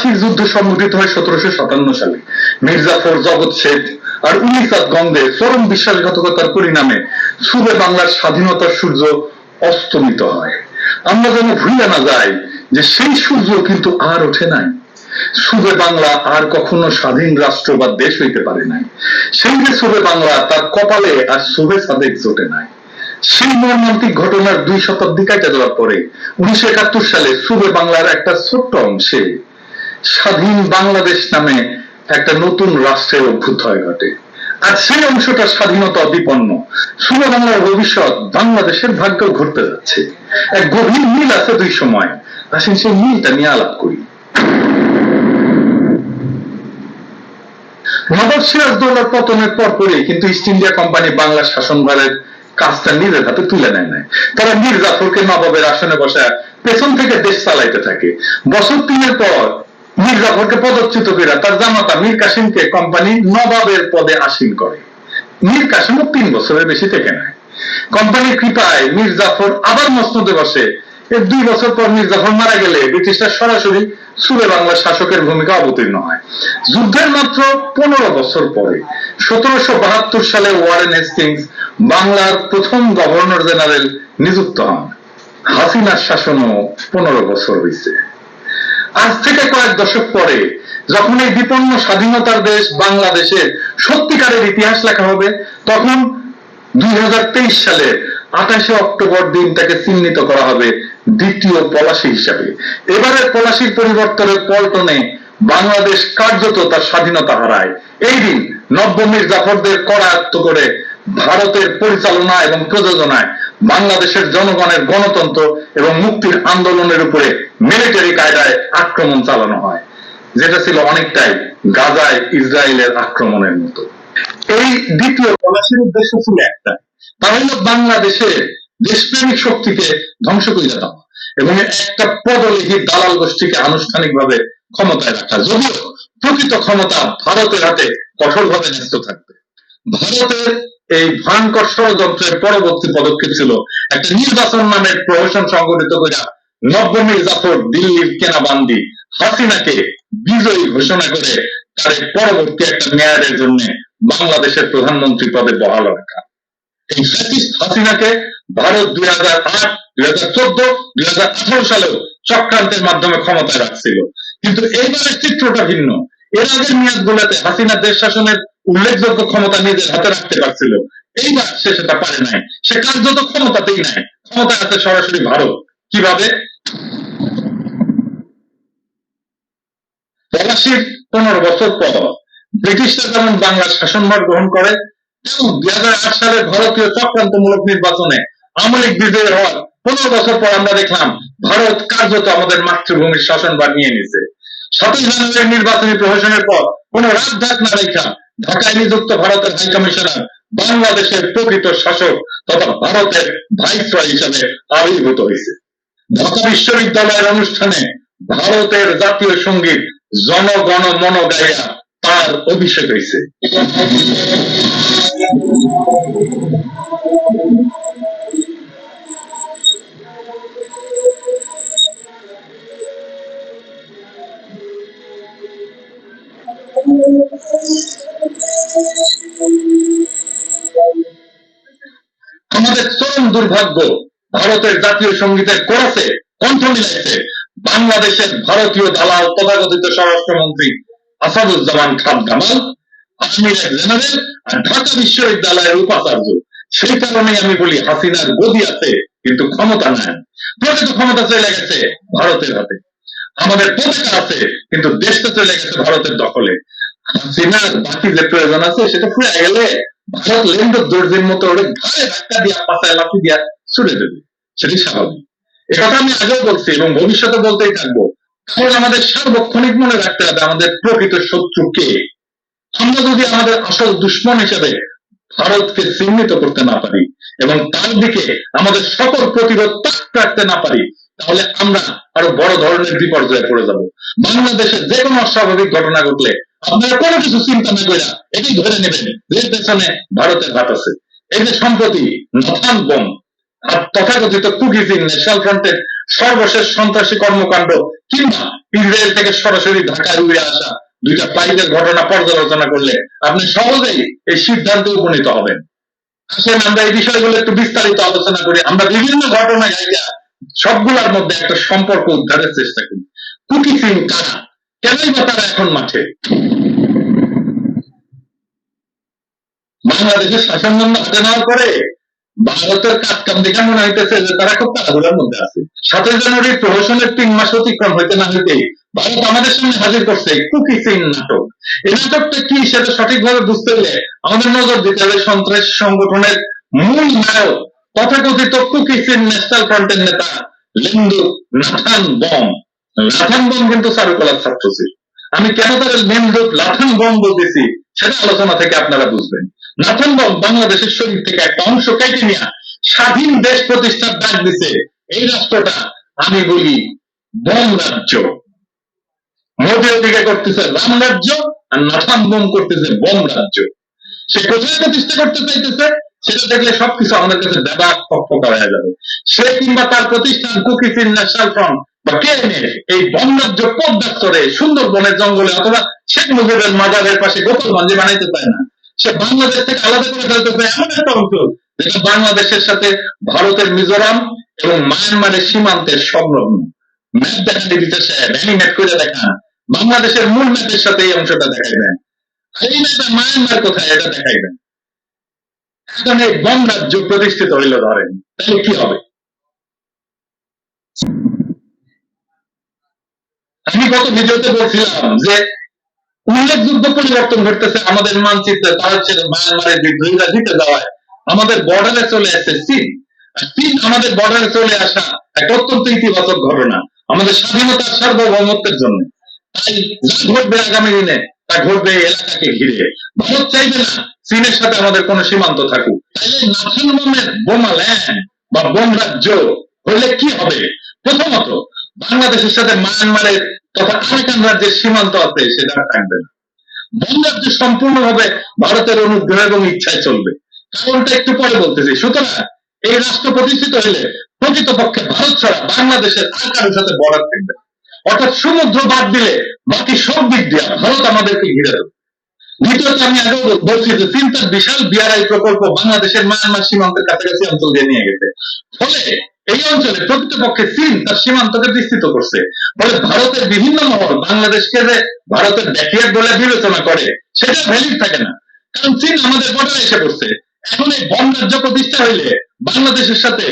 পলাশীর যুদ্ধ সংঘটিত হয় 1757 সালে। মির্জাফর, জগৎ শেঠ আর উলিসাদ গঙ্গে চরম বিশ্বাসঘাতকতার পরিণামে সুবে বাংলার স্বাধীনতার সূর্য অস্তমিত হয়। আমরা যেন ভুলে না যাই যে সেই সূর্য কিন্তু আর ওঠে নাই। সুবে বাংলা আর কখনো স্বাধীন রাষ্ট্র বা দেশ হইতে পারে নাই। সেই যে সুবে বাংলা, তার কপালে আর সুবে সাদেক জোটে নাই। সেই মর্মান্তিক ঘটনার 2 শতাব্দী কাটে যাওয়ার পরে 1971 সালে সুবে বাংলার একটা ছোট্ট অংশে স্বাধীন বাংলাদেশ নামে একটা নতুন রাষ্ট্রের অভ্যুদয় ঘটে। আর সেই অংশটা স্বাধীনতা বিপন্ন। সুবে বাংলার ভবিষ্যৎ, বাংলাদেশের ভাগ্য ঘটতে যাচ্ছে। এক গভীর মিল আছে দুই সময়। আসেন সেই মিলটা নিয়ে আলাপ করি। নবাব সিরাজদৌল্লার পতনের পরপরই কিন্তু ইস্ট ইন্ডিয়া কোম্পানি বাংলার শাসনভারের কাজটা নিজের হাতে তুলে নেয় নাই। তারা মীর জাফরকে নবাবের আসনে বসায় পেছন থেকে দেশ চালাইতে থাকে। বছর 3 পর মীর জাফরকে পদচ্যুত করে তার জামাতা মীর কাসিমকে কোম্পানি নবাবের পদে আসীন করে। মীর কাসিমও 3 বছরের বেশি থেকে নেয়। কোম্পানির কৃপায় মীর জাফর আবার মসনদে বসে। এর 2 বছর পর মীর জাফর মারা গেলে ব্রিটিশরা সরাসরি সুবে বাংলার শাসকের ভূমিকা অবতীর্ণ হয়। যুদ্ধের মাত্র 15 বছর পরে 1772 সালে ওয়ারেন হেস্টিংস বাংলার প্রথম গভর্নর জেনারেল নিযুক্ত হন। হাসিনার শাসনও 15 বছর হয়েছে। আজ থেকে কয়েক দশক পরে যখন এই বিপন্ন স্বাধীনতার দেশ বাংলাদেশের সত্যিকারের ইতিহাস লেখা হবে, তখন 2023 সালে 28 অক্টোবর দিনটাকে চিহ্নিত করা হবে দ্বিতীয় পলাশী হিসাবে। এবারের পলাশীর পরিবর্তনের পল্টনে বাংলাদেশ কার্যত তার স্বাধীনতা হারায়। এই দিন নব্য মীর জাফরদের করায়ত্ত করে ভারতের পরিচালনা এবং প্রযোজনায় বাংলাদেশের জনগণের গণতন্ত্র এবং মুক্তির আন্দোলনের উপরে মিলিটারি কায়দায় আক্রমণ চালানো হয়, যেটা ছিল অনেকটাই গাজায় ইসরায়েলের আক্রমণের মতো। এই দ্বিতীয় পলাশীর উদ্দেশ্য ছিল একটা, তাহলে বাংলাদেশের দেশপ্রেমিক শক্তিকে ধ্বংস করে দেওয়া এবং একটা পদলিখিত দালাল গোষ্ঠীকে আনুষ্ঠানিকভাবে ক্ষমতায় রাখা। যদিও প্রকৃত ক্ষমতা ভারতের হাতে কঠোরভাবে ন্যস্ত থাকবে। ভারতের এই ভয়ঙ্কর ষড়যন্ত্রের পরবর্তী পদক্ষেপ ছিল একটা নির্বাচন নামের প্রহসন সংগঠিত করে নব্য মীর জাফর দিল্লির কেনাবান্দি হাসিনাকে বিজয়ী ঘোষণা করে তার পরবর্তী একটা মেয়াদের জন্য বাংলাদেশের প্রধানমন্ত্রী পদে বহাল রাখা। এই ফ্যাসিস্ট হাসিনাকে ভারত 2008, 2014, 2018 সালেও চক্রান্তের মাধ্যমে ক্ষমতায় রাখছিল। কিন্তু এইবারের চিত্রটা ভিন্ন। এর আগের মেয়াদগুলোতে হাসিনা দেশ শাসনের উল্লেখযোগ্য ক্ষমতা নিজের হাতে রাখতে পারছিল। এইবার সে সেটা পারে নাই। সে কার্যত ক্ষমতাতেই নাই। ক্ষমতা আছে সরাসরি ভারত। কিভাবে? পলাশীর 15 বছর পর ব্রিটিশরা যেমন বাংলার শাসনভার গ্রহণ করে, তেমন 2008 সালের ভারতীয় চক্রান্তমূলক নির্বাচনে আওয়ামী লীগ বিজয়ী হওয়ার 15 বছর পর আমরা দেখলাম ভারত কার্যত আমাদের মাতৃভূমির শাসনভার নিয়ে নিছে। 7 জানুয়ারি নির্বাচনী প্রহসনের পর কোন রাত ঢাক না রেখা ঢাকায় নিযুক্ত ভারতের হাই কমিশনার বাংলাদেশের প্রকৃত শাসক তথা ভারতের ভাইসরয় হিসাবে আবির্ভূত হয়েছে। ঢাকা বিশ্ববিদ্যালয়ের অনুষ্ঠানে ভারতের জাতীয় সঙ্গীত জনগণ মন গাইয়া তার অভিষেক হয়েছে। আমাদের চরম দুর্ভাগ্য, ভারতের জাতীয় সঙ্গীতের কোরাসে কণ্ঠ মিলাইছে বাংলাদেশের ভারতীয় দালাল তথাকথিত স্বরাষ্ট্রমন্ত্রী আসাদুজ্জামান খান কামাল, কাশ্মীর জেনারেল আর ঢাকা বিশ্ববিদ্যালয়ের উপাচার্য। সেই কারণেই আমি বলি হাসিনার গদি আছে কিন্তু ক্ষমতা নাই। প্রকৃত ক্ষমতা চলে গেছে ভারতের হাতে। আমাদের পতাকা আছে কিন্তু দেশটা চলে গেছে ভারতের দখলে। হাসিনার বাকি যে প্রয়োজন আছে সেটা ফুরে গেলে ভারত লেন্ডর দর্জির মতো ওরে ঘাড়ে ধাক্কা দিয়া পাতায় লাফি দিয়া ছুড়ে দেবে। সেটি স্বাভাবিক। একথা আমি আগেও বলছি এবং ভবিষ্যতে বলতেই থাকবো। কারণ আমাদের সার্বক্ষণিক মনে রাখতে হবে আমাদের প্রকৃত শত্রু কে। আমরা যদি আমাদের আসল দুশ্মন হিসেবে ভারতকে চিহ্নিত করতে না পারি এবং তার দিকে আমাদের সকল প্রতিরোধ রাখতে না পারি, তাহলে আমরা আরো বড় ধরনের বিপর্যয়ে পড়ে যাব। বাংলাদেশে যে কোনো অস্বাভাবিক ঘটনা ঘটলে আপনারা কোনো কিছু চিন্তা না করে এটি ধরে নেবেন এর পেছনে ভারতের হাত আছে। এই যে সম্প্রতি নাথান বোম আর তথাকথিত কুকিজিং ন্যাশনাল ফ্রন্টের সর্বশেষ সন্ত্রাসী কর্মকাণ্ড কিংবা ইসরায়েল থেকে সরাসরি ঢাকায় উড়ে আসা দুইটা ফ্লাইটের ঘটনা পর্যালোচনা করলে আপনি সহজেই এই সিদ্ধান্তে উপনীত হবেন। আসেন আমরা এই বিষয়গুলো একটু বিস্তারিত আলোচনা করি। আমরা বিভিন্ন ঘটনা গাইয়া সবগুলোর মধ্যে একটা সম্পর্ক উদ্ধারের চেষ্টা করি। কুকি সিং কারা, কেনই বা তারা এখন মাঠে? বাংলাদেশের শাসনবন্ধ হাতে নেওয়ার পরে ভারতের কাজ কাম দেখে মনে হইতেছে যে তারা খুব তাড়াহুড়ার মধ্যে আছে। 7 জানুয়ারি প্রহসনের 3 মাস অতিক্রম হইতে না হইতে ভারত আমাদের সামনে হাজির করছে কুকি সিং নাটক। এই নাটকটা কি সেটা সঠিকভাবে বুঝতে হলে আমাদের নজর দিতে হবে সন্ত্রাস সংগঠনের মূল নায়ক তথাকথিত কুকি সিং ন্যাশনাল ফ্রন্টের নেতা লিন্দু নাথান বম। নাথান বম কিন্তু চারুকলার ছাত্র ছিল। আমি কেন তার লিন্দু নাথান বম বলতেছি সেটা আলোচনা থেকে আপনারা বুঝবেন। নাথান বম বাংলাদেশের শরীর থেকে একটা অংশ কেটে নিয়ে স্বাধীন দেশ প্রতিষ্ঠার ডাক দিছে। এই রাষ্ট্রটা আমি বলি বম রাজ্য। মোদী ওদিকে করতেছে রাম রাজ্য আর নাথান বম করতেছে বম রাজ্য। সে কোথায় প্রতিষ্ঠা করতে চাইতেছে সেটা দেখলে সবকিছু আমাদের কাছে ব্যাপক ফকফকা হয়ে যাবে। সে কিংবা তার প্রতিষ্ঠান কুকি সিং ন্যাশনাল ফ্রন্ট বা কেএনএ এই বন রাজ্য পদ্মাস্তরে সুন্দরবনের জঙ্গলে অথবা শেখ মুজিবের মাজারের পাশে গোপালগঞ্জে বানাইতে পারে না। সে বাংলাদেশ থেকে আলাদা করে ফেলতে চায় এমন একটা অঞ্চল যেটা বাংলাদেশের সাথে ভারতের মিজোরাম এবং মায়ানমারের সীমান্তের সংলগ্ন। ম্যাপ দেখাতে দিতেছে, ম্যাপ করে দেখা বাংলাদেশের মূল ম্যাপের সাথে এই অংশটা দেখাই দেয়। এই ম্যাপে মায়ানমার কোথায় এটা দেখাই দেয়। এখন এই বন রাজ্য প্রতিষ্ঠিত হইল ধরেন, তাহলে কি হবে? আমি গত ভিডিওতে বলছিলাম যে উল্লেখযোগ্য পরিবর্তন ঘটতেছে আমাদের মানচিত্রে। তা হচ্ছে মায়ানমারের বিদ্রোহীরা জিতে যাওয়ায় আমাদের বর্ডারে চলে আসছে চীন। আর চীন আমাদের বর্ডারে চলে আসা একটা অত্যন্ত ইতিবাচক ঘটনা আমাদের স্বাধীনতার সার্বভৌমত্বের জন্য। তাই যা ঘটবে আগামী দিনে তা ঘটবে এই এলাকাকে ঘিরে। ভারত চাইবে না চীনের সাথে আমাদের কোনো সীমান্ত থাকুক। তাইলে নাথান বমের বোমা ল্যান্ড বা বোম রাজ্য হলে কি হবে? প্রথমত বাংলাদেশের সাথে মায়ানমারের তথা আরাকান রাজ্যের সীমান্ত আছে সেটা থাকবে না। বন রাজ্য সম্পূর্ণভাবে ভারতের অনুগ্রহ এবং ইচ্ছায় চলবে। কারণটা একটু পরে বলতেছি। সুতরাং এই রাষ্ট্র প্রতিষ্ঠিত হলে প্রকৃতপক্ষে ভারত ছাড়া বাংলাদেশের আর কারোর সাথে বর্ডার থাকবে না। অর্থাৎ সমুদ্র বাদ দিলে বাকি সব দিক দিয়ে ভারত আমাদেরকে ঘিরে দেবে। দ্বিতীয়ত আমি আগেও বলছি যে চীন তার বিশাল বিআরআই প্রকল্প বাংলাদেশের মায়ানমার সীমান্তের কাছাকাছি অঞ্চল দিয়ে নিয়ে গেছে। ফলে এই অঞ্চলে প্রকৃতপক্ষে চীন তার সীমান্তকে বিস্তৃত করছে। ফলে ভারতের বিভিন্ন মহল বাংলাদেশকে যে ভারতের ব্যাকইয়ার্ড বলে বিবেচনা করে সেটা ভ্যালিড থাকে না, কারণ চীন আমাদের বর্ডারে এসে পড়ছে। এখন এই বন রাজ্য প্রতিষ্ঠা হইলে বাংলাদেশের সাথে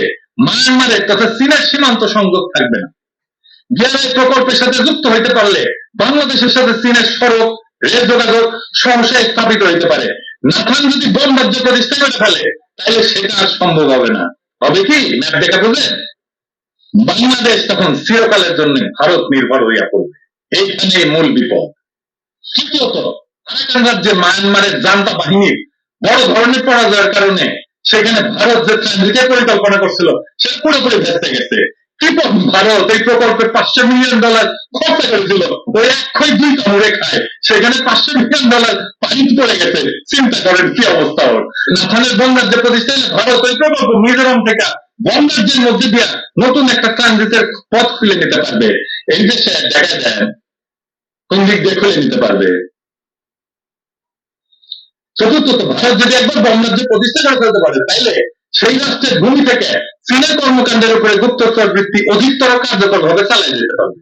মায়ানমারের তথা চীনের সীমান্ত সংযোগ থাকবে না। বিআরআই প্রকল্পের সাথে যুক্ত হইতে পারলে বাংলাদেশের সাথে চীনের সড়ক রেল যোগাযোগ সহসায় স্থাপিত হইতে পারে। নাথান যদি বন রাজ্য প্রতিষ্ঠা করে ফেলে তাহলে সেটা আর সম্ভব হবে না। হবে কি? ম্যাপ দেখা বুঝলেন? বাংলাদেশ তখন চিরকালের জন্য ভারত নির্ভর হইয়া পড়বে। এইখানে মূল বিপদ। তৃতীয়ত আরাকান রাজ্যে মায়ানমারের জান্তা বাহিনীর বড় ধরনের পরাজয়ের কারণে সেখানে ভারত যে ট্রানজিটের পরিকল্পনা করছিল সেটা পুরোপুরি ভেস্তে গেছে। ভারত এই প্রকল্পে $500 মিলিয়ন খরচা করেছিল, ওই এক খই দুই কামড়ে খায়। সেখানে $500 মিলিয়ন পানিতে পড়ে গেছে। চিন্তা করেন কি অবস্থা ওর। নাথানের বন রাজ্য প্রতিষ্ঠা ভারত ওই প্রকল্প মিজোরাম থেকে বন রাজ্যের মধ্যে দিয়ে নতুন একটা ট্রানজিটের পথ খুলে নিতে পারবে। এই দেশে দেখা যায় কোন দিক দিয়ে খুলে নিতে পারবে। চতুর্থত ভারত যদি একবার বন রাজ্য প্রতিষ্ঠা করে ফেলতে পারে তাইলে সেই রাষ্ট্রের ভূমি থেকে চীনের কর্মকাণ্ডের উপরে গুপ্তচর বৃত্তি অধিকতর কার্যকর ভাবে চালিয়ে যেতে পারবে।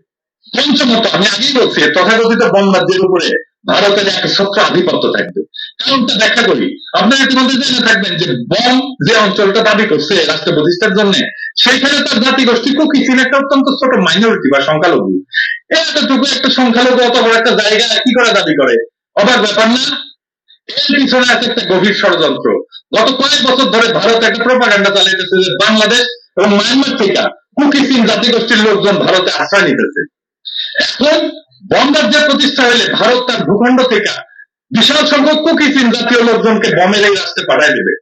পঞ্চমত আমি আগেই বলছি তথাকথিত বন রাজ্যের উপরে ভারতের একচ্ছত্র আধিপত্য থাকবে। কারণটা ব্যাখ্যা করি। আপনারা ইতিমধ্যে জেনে থাকবেন যে বন যে অঞ্চলটা দাবি করছে রাষ্ট্র প্রতিষ্ঠার জন্য সেইখানে তার জাতিগোষ্ঠী কুকি চীন একটা অত্যন্ত ছোট মাইনরিটি বা সংখ্যালঘু। এতটুকু একটা সংখ্যালঘু অত বড় একটা জায়গা কি করে দাবি করে? অবাক ব্যাপার না? এর পিছনে আছে একটা গভীর ষড়যন্ত্র। গত কয়েক বছর ধরে ভারত একটা প্রোপাগান্ডা চালাইতেছে যে বাংলাদেশ এবং মায়ানমার থেকে কুকি চীন জাতিগোষ্ঠীর লোকজন ভারতে আশ্রয় নিতেছে। এখন বন রাজ্যের প্রতিষ্ঠা হলে ভারত তার ভূখণ্ড থেকে বিশাল সংখ্যক কুকি চীন জাতীয় লোকজনকে বমের এই রাষ্ট্রে পাঠায় দেবে।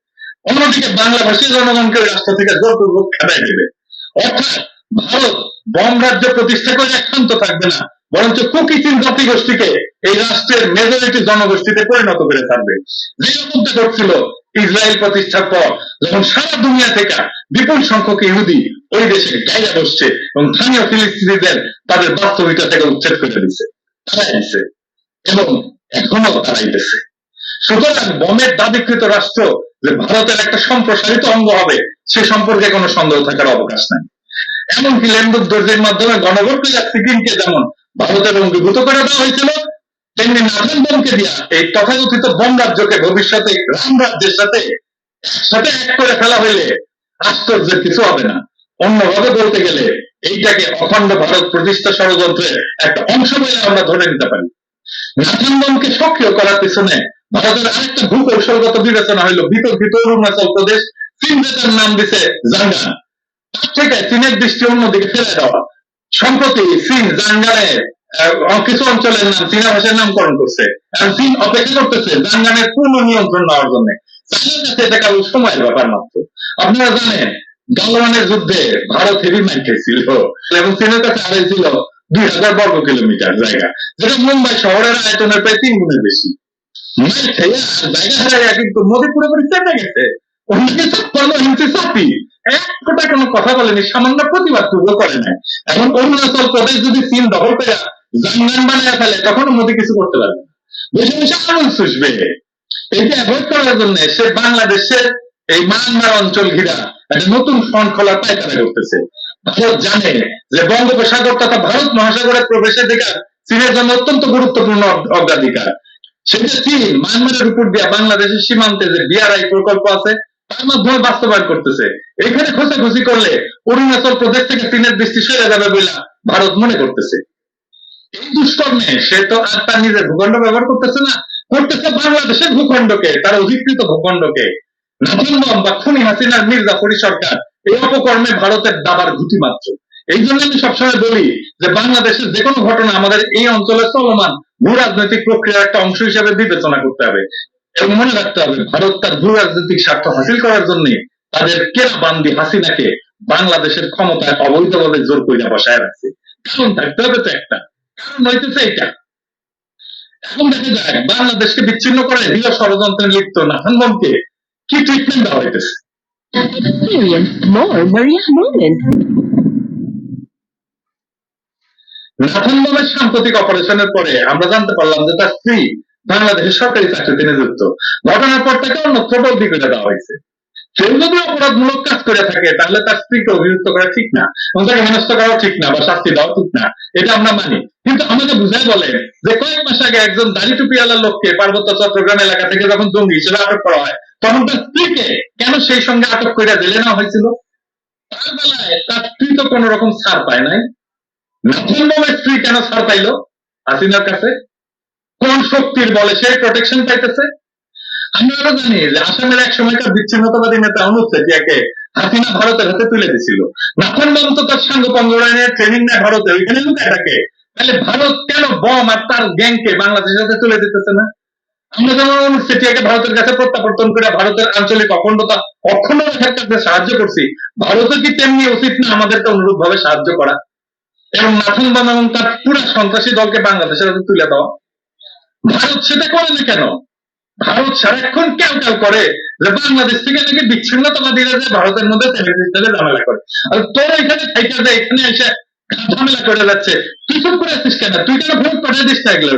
অন্যদিকে বাংলাভাষী জনগণকে রাষ্ট্র থেকে জোরপূর্বক খেদায় দেবে। অর্থাৎ ভারত বম রাজ্য প্রতিষ্ঠা করে একান্ত থাকবে না, বরঞ্চ কুকিচিন জাতিগোষ্ঠীকে এই রাষ্ট্রের মেজরিটি জনগোষ্ঠীতে পরিণত করে ছাড়বে। যেরকমটা ঘটছিল ইসরায়েল প্রতিষ্ঠার পর, যখন সারা দুনিয়া থেকে বিপুল সংখ্যক ইহুদি ওই দেশে গাইয়া বসছে এবং স্থানীয় ফিলিস্তিনিদের তাদের বাস্তবিকতা থেকে উচ্ছেদ করে দিচ্ছে, তারাই দিচ্ছে এবং এখনো তারাই দিচ্ছে। সুতরাং বমের দাবিকৃত রাষ্ট্র যে ভারতের একটা সম্প্রসারিত অঙ্গ হবে সে সম্পর্কে কোনো সন্দেহ থাকার অবকাশ নাই। এমনকি লেন্ডুর দর্জির মাধ্যমে গণভোটকে সিকিমকে যেমন ভারতের অঙ্গীভূত করে দেওয়া হয়েছিল, তেমনি নাথান বমকে দিয়া এই তথাকথিত বম রাজ্যকে ভবিষ্যতে রাম রাজ্যের সাথে একসাথে এক করে ফেলা হইলে আশ্চর্যের কিছু হবে না। অন্যভাবে বলতে গেলে এইটাকে অখণ্ড ভারত প্রতিষ্ঠা ষড়যন্ত্রের একটা অংশ বলে আমরা ধরে নিতে পারি। নাথান বমকে সক্রিয় করার পিছনে ভারতের আরেকটা ভূকৌশলগত বিবেচনা হইল বিতর্কিত অরুণাচল প্রদেশ, চীন যেটার নাম দিছে জাঙ্গান, তার থেকে চীনের দৃষ্টি অন্যদিকে ফেলে দেওয়া। সম্প্রতি চীন জাঙ্গানের কিছু অঞ্চলের নাম চীনা ভাষার নামকরণ করছে, আর চীন অপেক্ষা করতেছে জাঙ্গানের পূর্ণ নিয়ন্ত্রণ নেওয়ার জন্য। চাইনার কাছে এটা কেবল সময়ের ব্যাপার মাত্র। আপনারা জানেন গালওয়ানের যুদ্ধে ভারত হেভি মাইর খেয়েছিল এবং চীনের কাছে হারিয়েছিল 2000 বর্গ কিলোমিটার জায়গা, যেটা মুম্বাই শহরের আয়তনের প্রায় 3 গুণের বেশি। মাইর খেয়ে জায়গা হারাইয়া কিন্তু মোদী পুরোপুরি চেপে গেছে। অন্যকে 56 ইঞ্চি চাপি এক ফোঁটা কোনো কথা বলেনি, সামান্য প্রতিবাদ টুকু করে নাই। এখন অরুণাচল প্রদেশ যদি চীন দখল করে জাঙ্গান বানায় ফেলে তখন মোদী কিছু করতে পারবে না, বেশি বেশি আগুন শুষবে। এইটা অ্যাভয়েড করার জন্য সে বাংলাদেশের এই মায়ানমার অঞ্চল ঘিরা একটা নতুন ফ্রন্ট খোলার পায়তারা করতেছে। ভারত জানে যে বঙ্গোপসাগর তথা ভারত মহাসাগরের প্রবেশের দিকে চীনের জন্য অত্যন্ত গুরুত্বপূর্ণ অগ্রাধিকার। সেটা চীন মায়ানমারের উপর দিয়ে বাংলাদেশের সীমান্তে যে বিআরআই প্রকল্প আছে তার মাধ্যমে বাস্তবায়ন করতেছে। এখানে খোঁজাখুঁজি করলে অরুণাচল প্রদেশ থেকে চীনের দৃষ্টি সরে যাবে বলে ভারত মনে করতেছে। এই দুষ্কর্মে সে তো আর তার নিজের ভূখণ্ড ব্যবহার করতেছে না, করতেছে বাংলাদেশের ভূখণ্ডকে, তার অধিকৃত ভূখণ্ডকে। নাথান বম বা খুনি হাসিনার মির্জাফরি সরকার এই অপকর্মে ভারতের দাবার ঘুঁটি মাত্র। এই জন্য আমি সবসময় বলি যে বাংলাদেশের যে কোনো ঘটনা আমাদের এই অঞ্চলে চলমান ভূ রাজনৈতিক প্রক্রিয়ার একটা অংশ হিসেবে বিবেচনা করতে হবে এবং মনে রাখতে হবে ভারত তার ভূ রাজনৈতিক স্বার্থ হাসিল করার জন্য তাদের কেরা বান্দি হাসিনাকে বাংলাদেশের ক্ষমতায় অবৈধভাবে জোর করে বসায় রাখছে। কারণ থাকতে হবে তো একটা, কারণ হইতেছে এটা। এখন দেখা যায় বাংলাদেশকে বিচ্ছিন্ন করে দৃঢ় ষড়যন্ত্রে লিপ্ত নাথান বমকে কি ট্রিটমেন্ট দেওয়া হইতেছে। Experience more Maria moment. Nathan বমের সাম্প্রতিক অপারেশনের পরে আমরা জানতে পারলাম যে তার স্ত্রী বাংলাদেশের সরকারি চাকরিতে নিযুক্ত। ঘটনার পর তাকে অন্যত্র বদলি করে দেওয়া হয়েছে। কেউ যদি অপরাধমূলক কাজ করে থাকে তাহলে তার স্ত্রীকে অভিযুক্ত করা ঠিক না এবং তাকে হেনস্থ করা ঠিক না বা শাস্তি দেওয়া ঠিক না, এটা আমরা মানি। কিন্তু আমাকে বুঝাই বলে যে কয়েক মাস আগে একজন দাড়ি টুপিওয়ালার লোককে পার্বত্য চট্টগ্রাম এলাকা থেকে যখন জঙ্গি হিসেবে আটক করা হয় তখন তার স্ত্রীকে কেন সেই সঙ্গে আটক করে জেলে নেওয়া হয়েছিল? তার বেলায় তার স্ত্রী তো কোন রকম ছাড় পায় নাই। নাথান বমের স্ত্রী কেন ছাড় পাইলো হাসিনার কাছে? কোন শক্তির বলে সে প্রোটেকশন পাইতেছে? আমরা আরো জানি যে আসামের এক সময়কার বিচ্ছিন্নতাবাদী নেতা অনুপ চেটিয়াকে হাসিনা ভারতের হাতে তুলে দিছিল। নাথান বম তো তার সাঙ্গ পঙ্গরায়নের ট্রেনিং নেয় ভারতে, ওইখানে লুকায় থাকে। তাহলে ভারত কেন বম আর তার গ্যাংকে বাংলাদেশের হাতে তুলে দিতেছে না? আমরা যেমন অনুপ চেটিয়াকে ভারতের কাছে প্রত্যাবর্তন করে ভারতের আঞ্চলিক অখণ্ডতা অক্ষুণ্ণ রাখার কাজে সাহায্য করছি, ভারতের কি তেমনি উচিত না আমাদেরকে অনুরূপ ভাবে সাহায্য করা এবং নাথান বম এবং তার পুরো সন্ত্রাসী দলকে বাংলাদেশের হাতে তুলে দেওয়া? ভারত সেটা করে না কেন? ভারত সারাক্ষণ কেউ কেউ করে যে বাংলাদেশ থেকে নাকি বিচ্ছিন্নতাবাদীরা যে ভারতের মধ্যে হিসেবে ঝামেলা করে, আর তোর এখানে থেকে যে এখানে এসে ঝামেলা করে যাচ্ছে, তুই চুপ করে আছিস কেন? তুই কেন ভোট পাঠিয়ে দিস না এগুলো?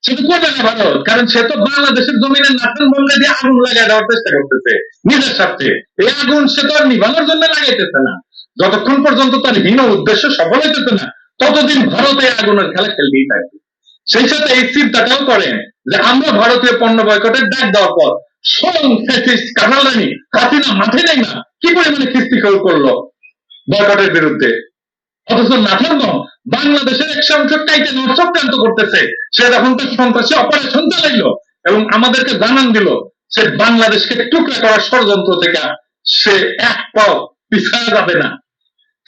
সেটা করবে না ভারত, কারণ সে তো বাংলাদেশের জমিনে নাথান বমকে দিয়ে আগুন লাগাই দেওয়ার চেষ্টা করতেছে নিজের স্বার্থে। এই আগুন সে তো আর নিভানোর জন্য লাগাইতেছে না। যতক্ষণ পর্যন্ত তার হীন উদ্দেশ্য সফল হইতেছে না ততদিন ভারত এই আগুনের খেলা খেলতেই থাকবে। সেই সাথে এই চিন্তাটাও করেন যে আমরা ভারতীয় পণ্য বয়কটের ডাক দেওয়ার পর স্বয়ং ফ্যাসিস্ট কানাডানি হাসিনা মাঠে নেই না কি পরিমাণে খিস্তি করলো বয়কটের বিরুদ্ধে, অথচ নাথান বম বাংলাদেশের এক অংশ কাইটে নেওয়ার চক্রান্ত করতেছে। সে যখন তার সন্ত্রাসী অপারেশন চালাইলো এবং আমাদেরকে জানান দিল সে বাংলাদেশকে টুকরা করার ষড়যন্ত্র থেকে সে এক পাও পিছায় যাবে না,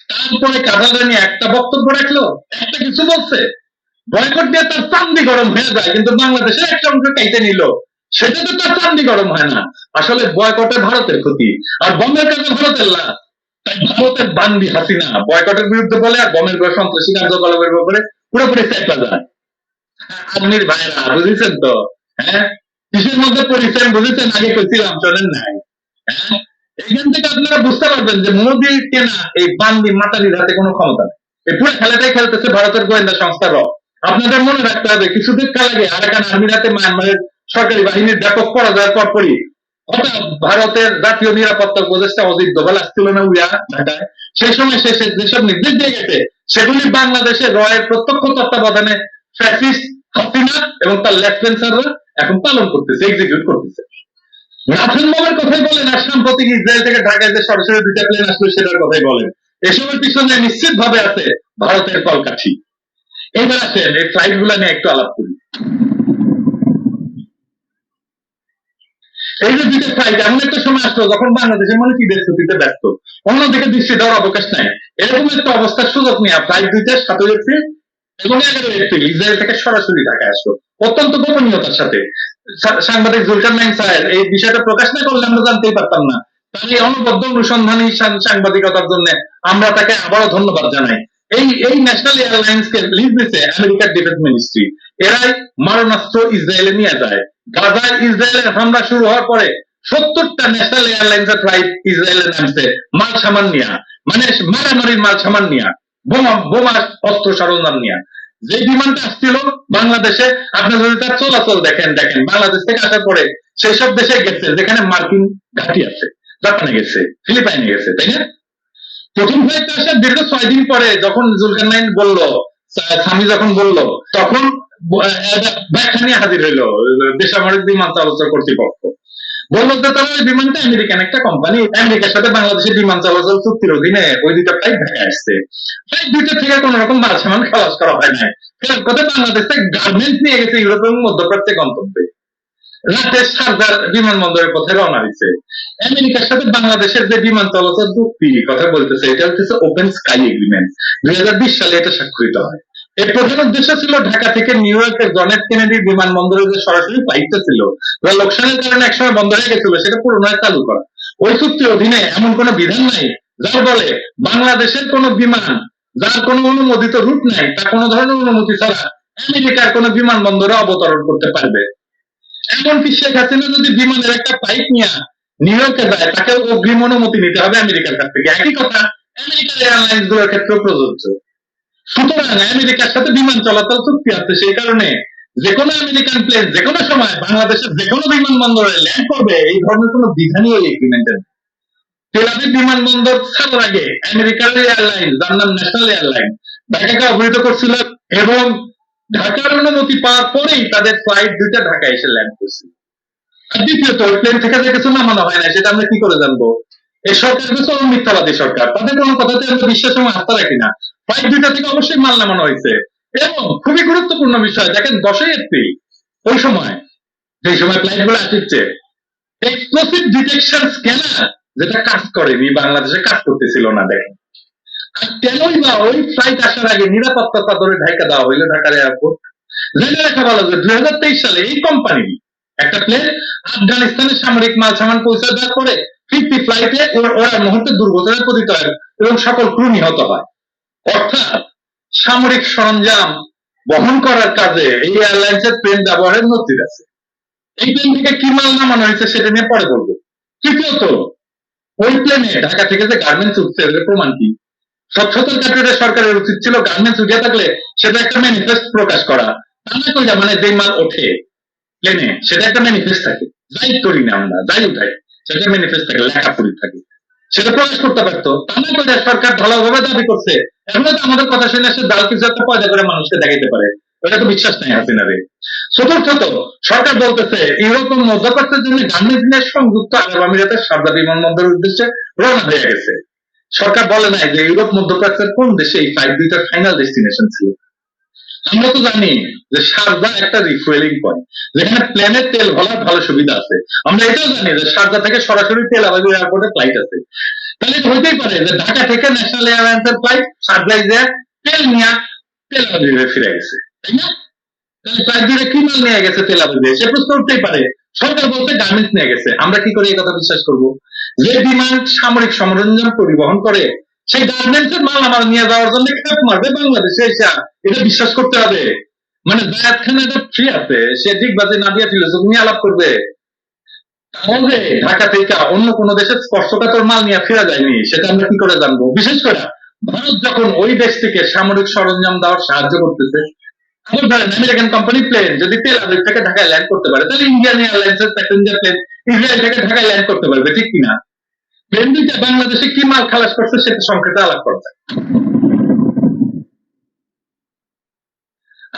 তারপরে কানাডানি একটা বক্তব্য রাখলো, একটা কিছু বলছে, বয়কট দিয়ে তার চান্দি গরম হয়ে যায়, কিন্তু বাংলাদেশের একটা অংশ কাইটে নিল সেটা তো তার চান্দি গরম হয় না। আসলে বয়কটে ভারতের ক্ষতি আর বমের কাছে ভারতের লাভ। তাই ভারতের বান্দি হাসিনা বয়কটের বিরুদ্ধে বলে আর বমের সন্ত্রাসী কার্যকলাপের ব্যাপারে পুরোপুরি চেপা যায়। আর্মির ভাইরা বুঝেছেন তো? হ্যাঁ, কিসের মধ্যে পরিচয় বুঝেছেন? আগে করছিলাম, শোনেন নাই? হ্যাঁ, এখান থেকে আপনারা বুঝতে পারবেন যে মোদি কেনা এই বান্দি মাতারির হাতে কোনো ক্ষমতা নেই। এই পুরো খেলাটাই খেলতেছে ভারতের গোয়েন্দা সংস্থা র। আপনাদের মনে রাখতে হবে, কিছুদিন কাল আগে আরাকান আর্মির হাতে মায়ানমারের সরকারি বাহিনীর ব্যাপক পরাজয়ের পরপরই হঠাৎ ভারতের জাতীয় নিরাপত্তা উপদেষ্টা অজিত দোভাল আসছিল না উইয়া ঢাকায়। সেই সময় সে যেসব নির্দেশ দিয়ে গেছে সেগুলি বাংলাদেশের রয়ের প্রত্যক্ষ তত্ত্বাবধানে ফ্যাসিস্ট হাসিনা এবং তার লেফটেন্যান্টরা এখন পালন করতেছে, এক্সিকিউট করতেছে। রাফেল মামের কথাই বলেন আর সাম্প্রতিক ইসরায়েল থেকে ঢাকায় যে সরাসরি দুইটা প্লেন আসলো সেটার কথাই বলেন, এসবের পিছনে নিশ্চিত ভাবে আছে ভারতের কলকাঠি। এবার আসেন এই ফ্লাইট গুলা নিয়ে একটু আলাপ করি। এই যে দুইটা ফ্লাইট এমন একটা সময় আসলো যখন বাংলাদেশের মানুষ ঈদের ছুটিতে ব্যস্ত, অন্যদিকে দৃষ্টি দেওয়ার অবকাশ নাই। এরকম একটা অবস্থার সুযোগ নিয়ে ফ্লাইট দুইটা 7 এপ্রিল এবং 11 এপ্রিল ইসরায়েল থেকে সরাসরি ঢাকায় আসলো অত্যন্ত গোপনীয়তার সাথে। সাংবাদিক জুলকারনাইন সাহেব এই বিষয়টা প্রকাশ না করলে আমরা জানতেই পারতাম না। তার এই অনবদ্য অনুসন্ধানী সাংবাদিকতার জন্য আমরা তাকে আবারও ধন্যবাদ জানাই। এই ন্যাশনাল এয়ারলাইন্স কে লিজ দিচ্ছে আমেরিকার ডিফেন্স মিনিস্ট্রি। এরাই মারণাস্ত্র ইসরায়েলে নিয়ে যায়। গাজায় ইসরায়েলের হামলা শুরু হওয়ার পরে 70টা ন্যাশনাল এয়ারলাইন্সের ফ্লাইট ইসরায়েলে নামছে মাল সামান নিয়া, মানে মারামারির মাল সামান নিয়া, বোমা বোমা অস্ত্র সরঞ্জাম নিয়া। যে বিমানটা আসছিল বাংলাদেশে, আপনি যদি তার চলাচল দেখেন বাংলাদেশ থেকে আসার পরে সেই সব দেশে গেছে যেখানে মার্কিন ঘাঁটি আছে, জাপানে গেছে, ফিলিপাইনে গেছে, তাই না? প্রথম ফ্লাইটটা আসার দীর্ঘ 6 দিন পরে যখন জুলকারনাইন বলল, স্বামী যখন বলল, তখন ব্যাখ্যা নিয়ে হাজির হইলো বেসামরিক বিমান চলাচল কর্তৃপক্ষ। বলল যে তারা ওই বিমানটা আমেরিকান একটা কোম্পানি, আমেরিকার সাথে বাংলাদেশের বিমান চলাচল চুক্তির অধীনে ওই দুইটা ফ্লাইট ঢাকায় আসছে। ফ্লাইট দুইটা থেকে কোন রকম মাল সামান খালাস করা হয় নাই। ফেরার পথে বাংলাদেশ থেকে গার্মেন্টস নিয়ে গেছে ইউরোপ এবং মধ্যপ্রাচ্যে গন্তব্যে। রাতে শারজার বিমানবন্দরের পথে রওনা দিচ্ছে। আমেরিকার সাথে বাংলাদেশের যে বিমান চলাচল চুক্তি কথা বলতেছে এটা হচ্ছে ওপেন স্কাই এগ্রিমেন্ট। 2020 সালে এটা স্বাক্ষরিত হয়। এর প্রধান উদ্দেশ্য ছিল ঢাকা থেকে নিউ ইয়র্কের জন এফ কেনেডি বিমানবন্দরে যে সরাসরি ফ্লাইটটা ছিল যা লোকসানের কারণে একসময় বন্ধ হয়ে গেছিল সেটা পুনরায় চালু করা। ওই চুক্তির অধীনে এমন কোনো বিধান নাই যার বলে বাংলাদেশের কোনো বিমান যার কোনো অনুমোদিত রুট নাই তা কোনো ধরনের অনুমতি ছাড়া আমেরিকার কোনো বিমানবন্দরে অবতরণ করতে পারবে। এমনকি শেখ হাসিনা যদি বিমানের একটা ফ্লাইট নিয়ে নিউ ইয়র্কে যায় তাকে অগ্রিম অনুমতি নিতে হবে আমেরিকার কাছ থেকে। একই কথা আমেরিকার এয়ারলাইন্স গুলোর ক্ষেত্রেও প্রযোজ্য। সুতরাং আমেরিকার সাথে বিমান চলাচল চুক্তি আছে, সেই কারণে যে কোনো আমেরিকান প্লেন যে কোনো সময় বাংলাদেশের যে কোনো বিমানবন্দরে ল্যান্ড করবে এই ধরনের কোনো বিধানই ওই এগ্রিমেন্টের। তেল আবিব বিমানবন্দর ছাড়ার আগে আমেরিকার এয়ারলাইন যার নাম ন্যাশনাল এয়ারলাইন ঢাকাকে অবহিত করছিল এবং ঢাকার অনুমতি পাওয়ার পরেই তাদের ফ্লাইট দুইটা ঢাকায় এসে ল্যান্ড করছিল। আর দ্বিতীয়ত ওই প্লেন থেকে যে কিছু নামানো হয় না সেটা আমরা কি করে জানবো? এই সরকার তো চরম মিথ্যাবাদী সরকার, তাদের কোনো কথাতে আমরা বিশ্বাস এবং আস্থা রাখি না। ফ্লাইট দুইটা থেকে অবশ্যই মাল নামানো হয়েছে। এবং খুবই গুরুত্বপূর্ণ বিষয় দেখেন 10 এপ্রিল ওই সময় যে সময় ফ্লাইট গুলো আসছে এক্সপ্লোসিভ ডিটেকশন স্ক্যানার যেটা কাজ করেনি, বাংলাদেশে কাজ করতেছিল না। দেখেন আর কেনই বা ওই ফ্লাইট আসার আগে নিরাপত্তা চাদরে ঢাকা দেওয়া হইলো ঢাকার এয়ারপোর্ট। জেনে রাখা ভালো যে 2023 সালে এই কোম্পানি একটা প্লেন আফগানিস্তানের সামরিক মাল সামান পৌঁছে দেওয়ার পরে 50 ফ্লাইটে ওরা মুহূর্তে দুর্ঘটনায় পতিত হয় এবং সকল ক্রু নিহত হয়। অর্থাৎ সামরিক সরঞ্জাম বহন করার কাজে এই এয়ারলাইন্সের প্লেন ব্যবহারের নজির আছে। এই প্লেন থেকে কি মাল নামানো হয়েছে সেটা নিয়ে পরে বলবো। তৃতীয়ত ওই প্লেনে ঢাকা থেকে যে গার্মেন্টস উঠছে এর প্রমাণ কি? স্বচ্ছতার ক্ষেত্রে সরকারের উচিত ছিল গার্মেন্টস উঠে থাকলে সেটা একটা ম্যানিফেস্ট প্রকাশ করা, তা না করে মানে যে মাল ওঠে প্লেনে সেটা একটা ম্যানিফেস্ট থাকে, যাই করি না আমরা যাই উঠাই সেটা ম্যানিফেস্ট থাকে, লেখাপড়ি থাকে, সেটা প্রকাশ করতে পারতো। তা না করে সরকার ঢালাওভাবে দাবি করছে এখন তো আমাদের কথা শুনে সে জাল কিছু একটা পয়দা করে মানুষকে দেখাইতে পারে, ওটা তো বিশ্বাস নাই হাসিনারে। চতুর্থত সরকার বলতেছে ইউরোপ ও মধ্যপ্রাচ্যের জন্য গার্মেন্টস নিয়ে সংযুক্ত আরব আমিরাতের শারজা বিমানবন্দরের উদ্দেশ্যে রওনা হয়ে গেছে। সরকার বলে নাই যে ইউরোপ মধ্যপ্রাচ্যের কোন দেশে এই ফ্লাইট দুইটার ফাইনাল ডেস্টিনেশন ছিল। আমরা তো জানি যে শারজা একটা রিফুয়েলিং পয়েন্ট যেখানে প্লেনের তেল ভরার ভালো সুবিধা আছে। আমরা এটাও জানি যে শারজা থেকে সরাসরি তেল আবিব এয়ারপোর্টে ফ্লাইট আছে। তাহলে হইতেই পারে যে ঢাকা থেকে ন্যাশনাল এয়ারলাইন্সের ফ্লাইট শারজায় যে তেল নিয়ে তেল আবিবে ফিরে গেছে, তাই না? তাহলে ফ্লাইট দিয়ে কি মাল নিয়ে গেছে তেল আবিবে সে প্রশ্ন উঠতেই পারে। সরকার বলতে গার্মেন্টস নিয়ে গেছে, আমরা কি করে এই কথা বিশ্বাস করবো? যে বিমান সামরিক সরঞ্জাম পরিবহন করে সেই গার্মেন্টস এর মাল আমার নিয়ে যাওয়ার জন্য খেপ মারবে বাংলাদেশে এসে এটা বিশ্বাস করতে হবে। মানে জায়েদ খান এটা ফ্রি আছে, সে ঠিক বাজে নাদিয়া ফিলোসফি নিয়ে আলাপ করবে। তাহলে ঢাকা থেকে অন্য কোন দেশের স্পর্শকাতর মাল নিয়ে ফেরা যায়নি, সেটা আমরা কি করে জানবো? বিশেষ করে ভারত যখন ওই দেশ থেকে সামরিক সরঞ্জাম দেওয়ার সাহায্য করতেছে। আবার ধরেন আমেরিকান কোম্পানি প্লেন যদি তেল আবিব থেকে ঢাকায় ল্যান্ড করতে পারে, তাহলে ইন্ডিয়ান এয়ারলাইন্সের প্যাসেঞ্জার প্লেন ইসরায়েল থেকে ঢাকায় ল্যান্ড করতে পারবে, ঠিক কিনা? প্লেন দুইটা বাংলাদেশে কি মাল খালাস করছে সেটা সংক্ষেপে আলাপ করা যায়।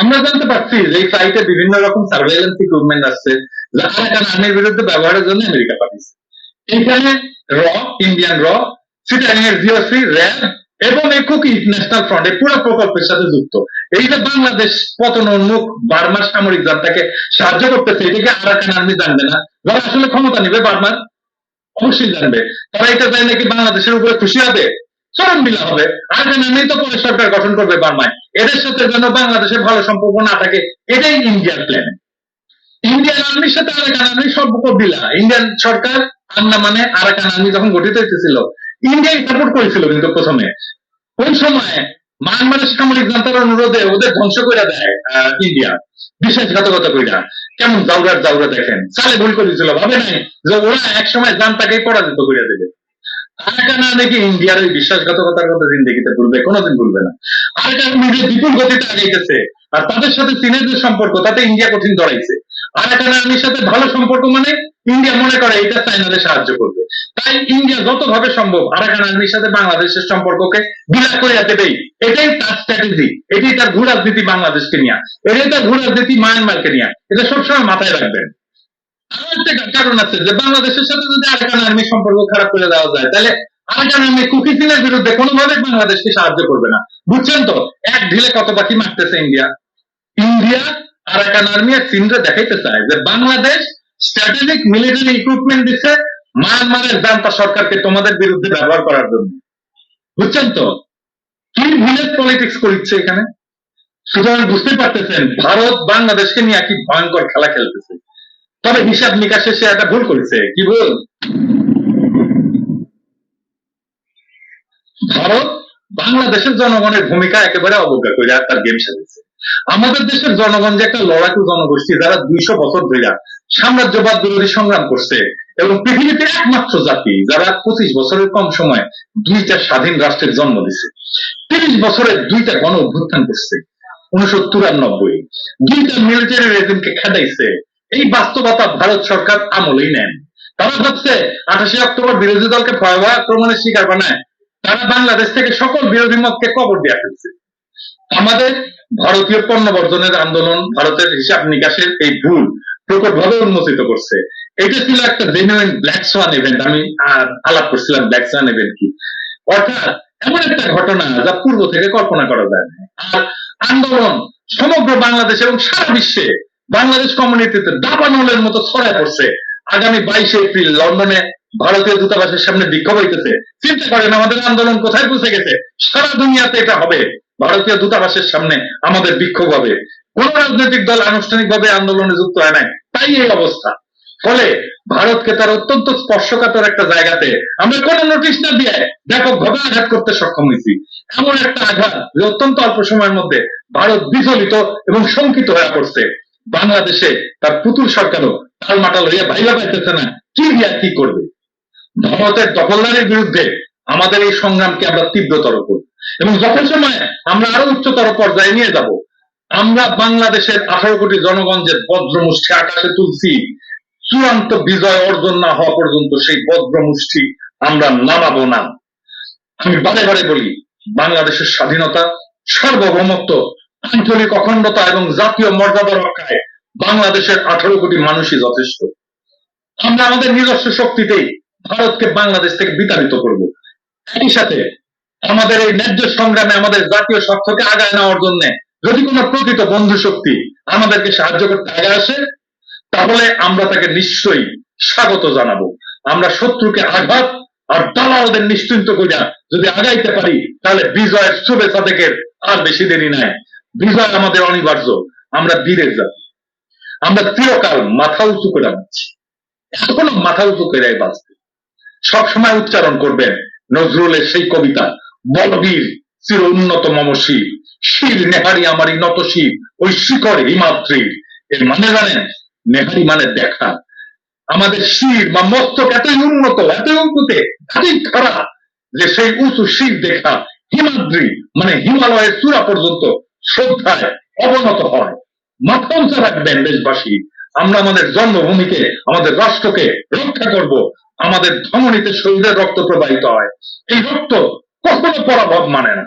আমরা জানতে পারছি যে এই ফ্লাইটে বিভিন্ন রকম সার্ভেইলেন্স ইকুইপমেন্ট আসছে, যা আরাকান আর্মির বিরুদ্ধে ব্যবহারের জন্য আমেরিকা পাঠিয়েছে। এখানে র, ইন্ডিয়ান র, সিটানিয়ার জিওসি, র্যাব এবং এই কুকি ন্যাশনাল ফ্রন্ট এই পুরো প্রকল্পের সাথে যুক্ত। এই যে বাংলাদেশ পতনোন্মুখ বার্মার সামরিক জান্তাকে সাহায্য করতেছে, এটাকে আরাকান আর্মি জানবে না? যারা আসলে ক্ষমতা নিবে বার্মার, অবশ্যই জানবে। তারা এটা জানে নাকি বাংলাদেশের উপরে খুশি হবে, চরম বিলা হবে। আরাকান আর্মি তো পরে সরকার গঠন করবে বার্মায়, এদের সাথে যেন বাংলাদেশের ভালো সম্পর্ক না থাকে, এটাই ইন্ডিয়ার প্ল্যান। ইন্ডিয়ান আর্মির সাথে আরাকান আর্মির সম্পর্ক বিলা। ইন্ডিয়ান সরকার আন্দামানে আরাকান আর্মি যখন গঠিত হইতেছিল, ইন্ডিয়াই সাপোর্ট করেছিল কিন্তু প্রথমে। কোন সময় মায়ানমারের সামরিক জান্তার অনুরোধে ওদের ধ্বংস করে দেয় ইন্ডিয়া, বিশ্বাসঘাতকতা কইরা। কেমন জাউরার জাউরা দেখেন, সালে ভুল করেছিল, ভাবে নাই যে ওরা এক সময় জান্তাকেই পরাজিত করে দেবে। আরাকান আর্মি কি ইন্ডিয়ার ওই বিশ্বাসঘাতকতার কথা জিন্দেগিতে ভুলবে? কোনোদিন ভুলবে না। আরাকান আর্মি বিপুল গতিতে আগাইতেছে, আর তাদের সাথে চীনের যে সম্পর্ক, তাতে ইন্ডিয়া কঠিন জড়াইছে। আরাকান আর্মির সাথে ভালো সম্পর্ক মানে ইন্ডিয়া মনে করে এটা চাইনাদের সাহায্য করবে। তাই ইন্ডিয়া যতভাবে সম্ভব আরাকান আর্মির সাথে বাংলাদেশের সম্পর্ককে বিলা করে দেবেই। এটাই তার স্ট্র্যাটেজি, এটাই তার ভূ রাজনীতি বাংলাদেশকে নিয়ে, এটাই তার ভূ রাজনীতি মায়ানমারকে নিয়ে। এটা সবসময় মাথায় রাখবেন। আরো একটা কারণ আছে যে বাংলাদেশের সাথে যদি আরাকান আর্মির সম্পর্ক খারাপ করে দেওয়া যায়, তাহলে আরাকান আর্মি কুকি চীনের বিরুদ্ধে কোনোভাবে বাংলাদেশকে সাহায্য করবে না। বুঝছেন তো এক ঢিলে কত পাখি মারতেছে ইন্ডিয়া। ইন্ডিয়া আরাকান আর্মি আর চীনরা দেখাইতে চায় যে বাংলাদেশ স্ট্র্যাটেজিক মিলিটারি ইকুইপমেন্ট দিচ্ছে মায়ানমারের জান্তা সরকারকে তোমাদের বিরুদ্ধে ব্যবহার করার জন্য। বুঝছেন তো কি ভিলেজ পলিটিক্স করছে এখানে? সুতরাং বুঝতে পারতেছেন ভারত বাংলাদেশকে নিয়ে কি ভয়ঙ্কর খেলা খেলতেছে। তবে হিসাব নিকাশে সে একটা ভুল করেছে। কি ভুল? ভারত বাংলাদেশের জনগণের ভূমিকা একেবারে অবজ্ঞা করে তার গেম সাজিয়েছে। আমাদের দেশের জনগণ যে একটা লড়াকু জনগোষ্ঠী, যারা 200 বছর ধরে সাম্রাজ্যবাদ বিরোধী সংগ্রাম করছে, এবং পৃথিবীতে একমাত্র জাতি যারা 25 বছরের কম সময় দুইটা স্বাধীন রাষ্ট্রের জন্ম দিছে, 30 বছরের দুইটা গণ অভ্যুত্থান করছে, 1993 দুইটা মিলিটারি রেজিমকে খেদাইছে। এই বাস্তবতা ভারত সরকার আমলেই নেন। তারা ভাবছে 28 অক্টোবর বিরোধী দলকে ভয়াবহ আক্রমণের শিকার বানায় তারা বাংলাদেশ থেকে সকল বিরোধী মতকে কবর দিয়ে ফেলছে। আমাদের ভারতীয় পণ্য বর্জনের আন্দোলন ভারতের হিসাব নিকাশের এই ভুল প্রকটভাবে উন্মোচিত করছে। এটা ছিল একটা জেনুইন ব্ল্যাক সোয়ান ইভেন্ট। আমি আলাপ করছিলাম ব্ল্যাক সোয়ান ইভেন্ট কি, অর্থাৎ এমন একটা ঘটনা যা পূর্ব থেকে কল্পনা করা যায় না। আর আন্দোলন সমগ্র বাংলাদেশ এবং সারা বিশ্বে বাংলাদেশ কমিউনিটিতে দাবানলের মতো ছড়ায় পড়ছে। আগামী 22 এপ্রিল লন্ডনে ভারতীয় দূতাবাসের সামনে বিক্ষোভ হইতেছে। চিন্তা করেন আমাদের আন্দোলন কোথায় পৌঁছে গেছে। সারা দুনিয়াতে এটা হবে, ভারতীয় দূতাবাসের সামনে আমাদের বিক্ষোভ হবে। কোন রাজনৈতিক দল আনুষ্ঠানিকভাবে আন্দোলনে যুক্ত হয় নাই, তাই এই অবস্থা। ফলে ভারতকে তার অত্যন্ত স্পর্শকাতর একটা জায়গাতে আমরা কোনো নোটিশ না দিয়ে ব্যাপকভাবে আঘাত করতে সক্ষম হয়েছি। এমন একটা আঘাত যে অত্যন্ত অল্প সময়ের মধ্যে ভারত বিচলিত এবং শঙ্কিত হয়ে পড়ছে। বাংলাদেশে তার পুতুল সরকারও টালমাটাল হইয়া ভাইলা পাইতেছে না কি দিয়া কি করবে। ভারতের দখলদারের বিরুদ্ধে আমাদের এই সংগ্রামকে আমরা তীব্রতর করব এবং যথাসময়ে আমরা আরো উচ্চতর পর্যায়ে নিয়ে যাব। আমরা বাংলাদেশের 18 কোটি জনগণের বজ্রমুষ্টি আকাশে তুলছি, চূড়ান্ত বিজয় অর্জন না হওয়া পর্যন্ত সেই বজ্রমুষ্টি আমরা নামাবো না। আমি বারে বারে বলি, বাংলাদেশের স্বাধীনতা, সার্বভৌমত্ব, আঞ্চলিক অখণ্ডতা এবং জাতীয় মর্যাদা রক্ষায় বাংলাদেশের 18 কোটি মানুষই যথেষ্ট। আমরা আমাদের নিজস্ব শক্তিতেই ভারতকে বাংলাদেশ থেকে বিতাড়িত করব। একই সাথে আমাদের এই ন্যায্য সংগ্রামে আমাদের জাতীয় স্বার্থকে আগায় নেওয়ার জন্য যদি কোনো প্রকৃত বন্ধু শক্তি আমাদেরকে সাহায্য করতে আগে আসে, তাহলে আমরা তাকে নিশ্চয়ই স্বাগত জানাবো। আমরা শত্রুকে আঘাত আর দালালদের নিশ্চিন্ত করিয়া যদি আগাইতে পারি, তাহলে বিজয়ের শুভেচ্ছা থেকে আর বেশি দেরি নাই। বিজয় আমাদের অনিবার্য। আমরা বীরের জাতি, আমরা চিরকাল মাথা উঁচু করে বাঁচছি, এখনো মাথা উঁচু করে বাঁচবে। সবসময় উচ্চারণ করবেন নজরুলের সেই কবিতা, বলবীর চির উন্নত মমশী, শির নেহারি আমারই নত শির, ওই শিকড় হিমাদ্রির। এর মানে জানেন? নেহারি মানে দেখা। আমাদের শির বা মস্তক এতই উন্নত, এতই উন্নতে, এতই খারাপ যে সেই উঁচু শির দেখা হিমাদ্রি মানে হিমালয়ের চূড়া পর্যন্ত শ্রদ্ধায় অবনত হয়। মাথা উঁচা রাখবেন দেশবাসী। আমরা আমাদের জন্মভূমিকে, আমাদের রাষ্ট্রকে রক্ষা করব। আমাদের ধমনীতে শহীদের রক্ত প্রবাহিত হয়, এই রক্ত কখনো পরাভব মানে না।